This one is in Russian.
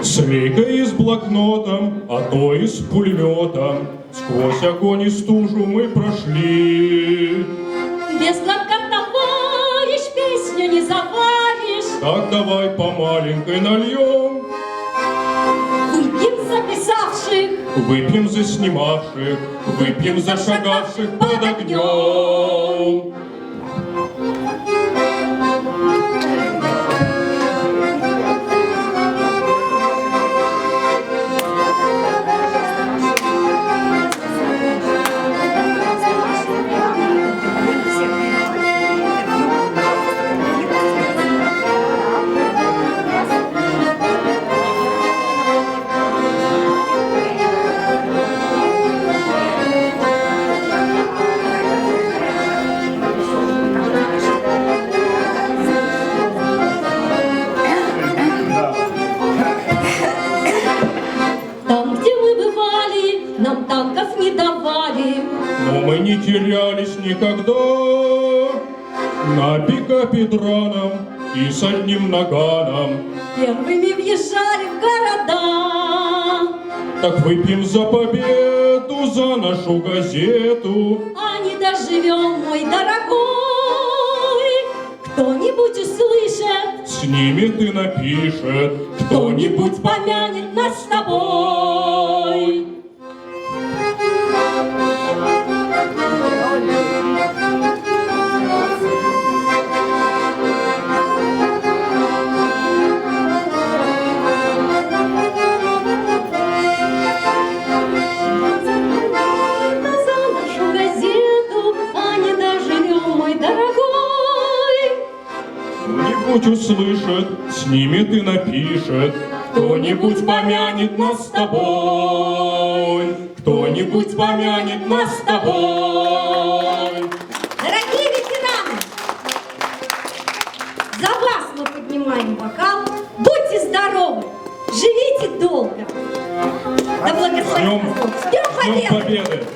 С лейкой и с блокнотом, а то и с пулеметом сквозь огонь и стужу мы прошли. Без глотка, товарищ, песню не заваришь. Так давай по маленькой нальем. Выпьем за писавших, Выпьем за снимавших, выпьем за шагавших под огнем. Нам танков не давали, но мы не терялись никогда. На пикапе драном и с одним наганом первыми въезжали в города. Так выпьем за победу, за нашу газету. А не доживем, мой дорогой, кто-нибудь услышит, снимет и напишет, кто-нибудь помянет нас с тобой. Кто-нибудь услышит, снимет и напишет, кто-нибудь помянет нас с тобой, кто-нибудь помянет нас с тобой. Дорогие ветераны, за вас мы поднимаем бокал. Будьте здоровы, живите долго. Да благословит Господь. С Днем Победы! Победы!